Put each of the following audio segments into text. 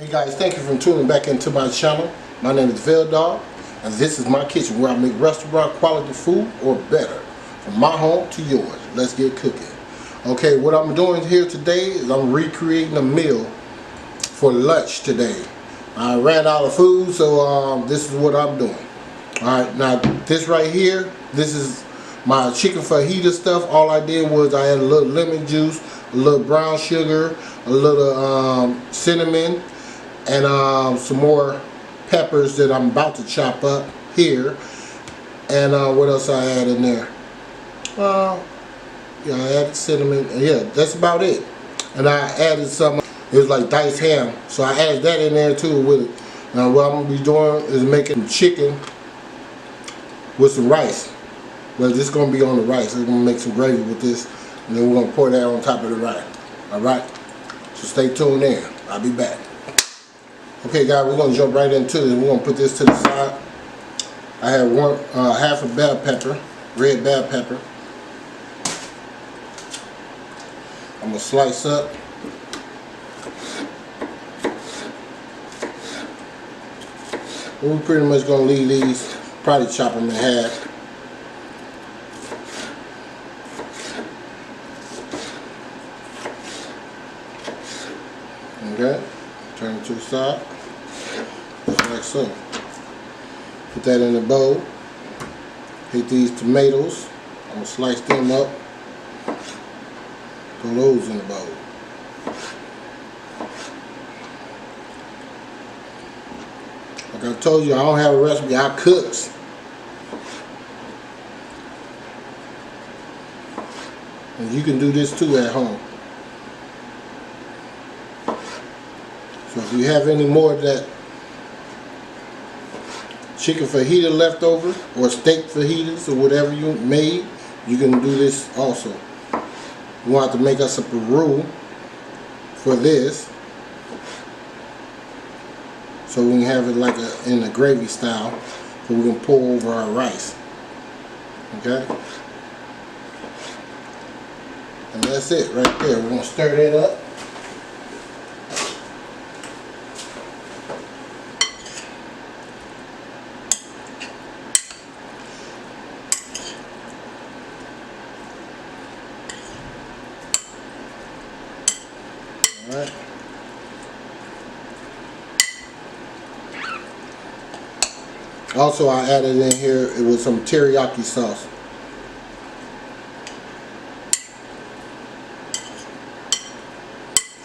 Hey guys, thank you for tuning back into my channel. My name is Dog, and this is my kitchen where I make restaurant quality food or better. From my home to yours. Let's get cooking. Okay, what I'm doing here today is I'm recreating a meal for lunch today. I ran out of food, so this is what I'm doing. Alright, now this right here, this is my chicken fajita stuff. All I did was I had a little lemon juice, a little brown sugar, a little cinnamon, and some more peppers that I'm about to chop up here. And what else I add in there? Yeah, I added cinnamon. Yeah, that's about it. And I added some, it was like diced ham, so I added that in there too with it. Now what I'm going to be doing is making chicken with some rice. But this is going to be on the rice. We're going to make some gravy with this, and then we're going to pour that on top of the rice. Alright? So stay tuned in. I'll be back. Okay guys, we're going to jump right into this. We're going to put this to the side. I have half a bell pepper, red bell pepper. I'm going to slice up. We're pretty much going to leave these, probably chop them in half. Okay, turn it to the side, just like so. Put that in the bowl. Hit these tomatoes. I'm going to slice them up. Throw those in the bowl. Like I told you, I don't have a recipe, I cooks. And you can do this too at home. So if you have any more of that chicken fajita left over, or steak fajitas, or whatever you made, you can do this also. You want to make us a roux for this, so we can have it like in a gravy style, so we can pour over our rice. Okay? And that's it right there. We're going to stir that up. Alright. Also, I added in here, it was some teriyaki sauce.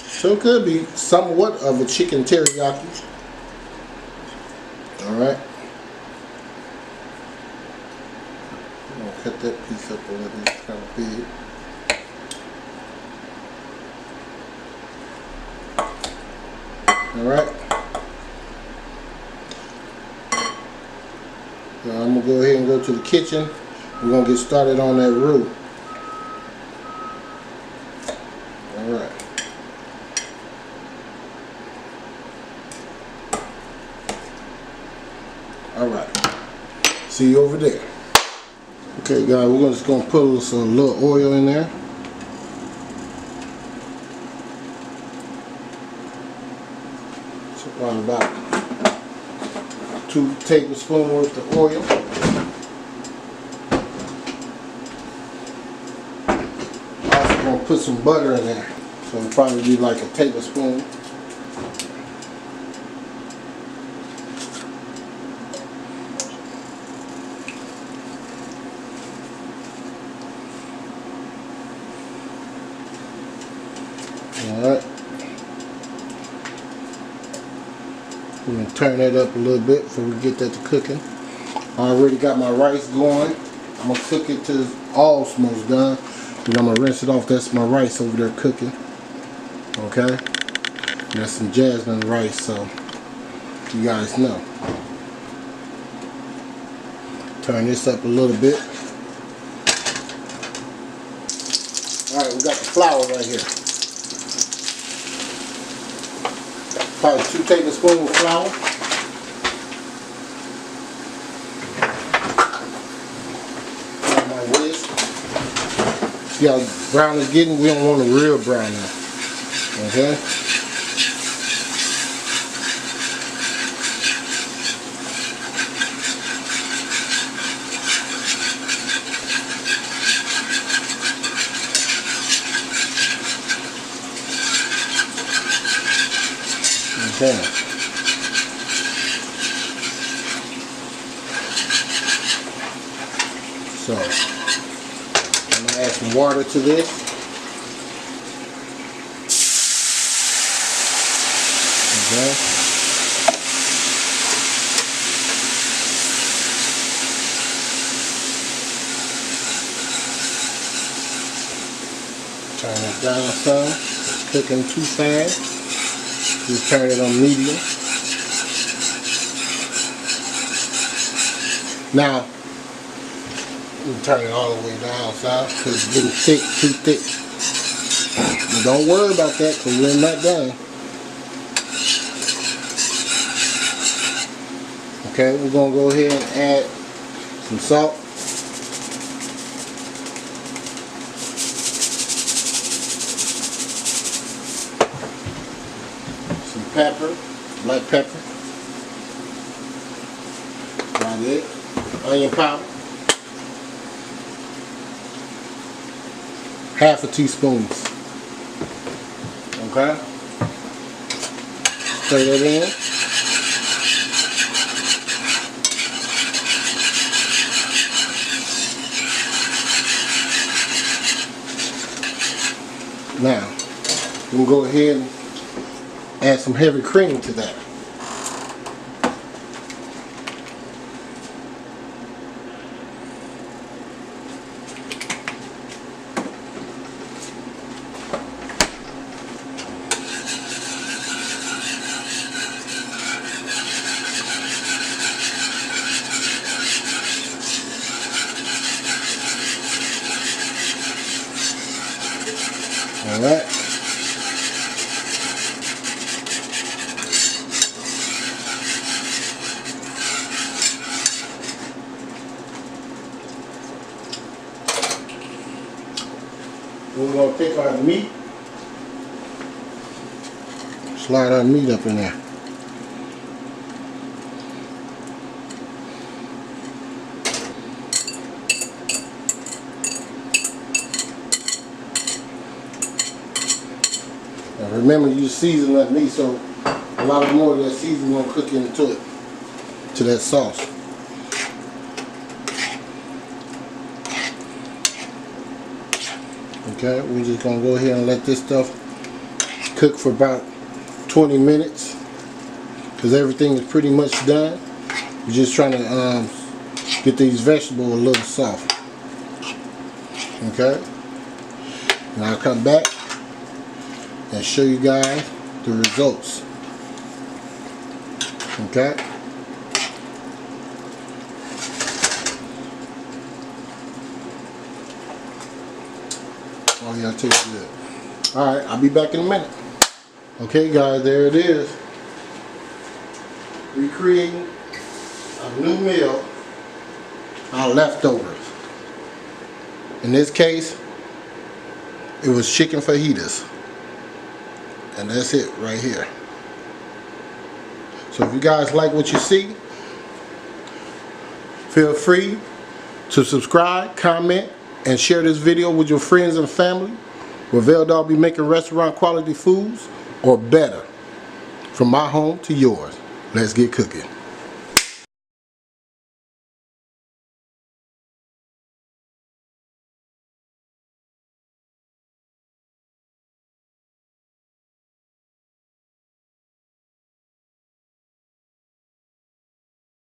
So it could be somewhat of a chicken teriyaki. Alright. I'm going to cut that piece up a little bit, it's kind of big. Alright. So I'm going to go ahead and go to the kitchen. We're going to get started on that roux. Alright. Alright. See you over there. Okay guys, we're just going to put a little oil in there. So about 2 tablespoons worth of oil. Also going to put some butter in there. So it'll probably be like a tablespoon. Alright. We're going to turn that up a little bit before we get that to cooking. I already got my rice going. I'm going to cook it till it's almost done. Then I'm going to rinse it off. That's my rice over there cooking. Okay? That's some jasmine rice, so you guys know. Turn this up a little bit. Alright, we got the flour right here. Probably 2 tablespoons of flour. On my whisk. See how brown it's getting? We don't want it real brown now. Okay? Okay. So I'm gonna add some water to this. Okay. Turn it down some. It's cooking too fast. Just turn it on medium. Now, you turn it all the way down, south, because it's getting thick, too thick. But don't worry about that, because we're not done. Okay, we're going to go ahead and add some salt. Some pepper, black pepper. About it. Onion powder. Half a teaspoon. Okay. Stir that in. Now, we'll go ahead and add some heavy cream to that. Alright. We're going to take our meat, slide our meat up in there. Now remember, you season that meat, so a lot more of that seasoning will cook into it, to that sauce. Okay, we're just gonna go ahead and let this stuff cook for about 20 minutes, because everything is pretty much done. We're just trying to get these vegetables a little soft. Okay, and I'll come back and show you guys the results. Okay. Oh yeah, it tastes good. Alright, I'll be back in a minute. Okay guys, there it is. Recreating a new meal out of leftovers. In this case, it was chicken fajitas. And that's it right here. So if you guys like what you see, feel free to subscribe, comment, and share this video with your friends and family, where Veldog be making restaurant quality foods or better, from my home to yours. Let's get cooking.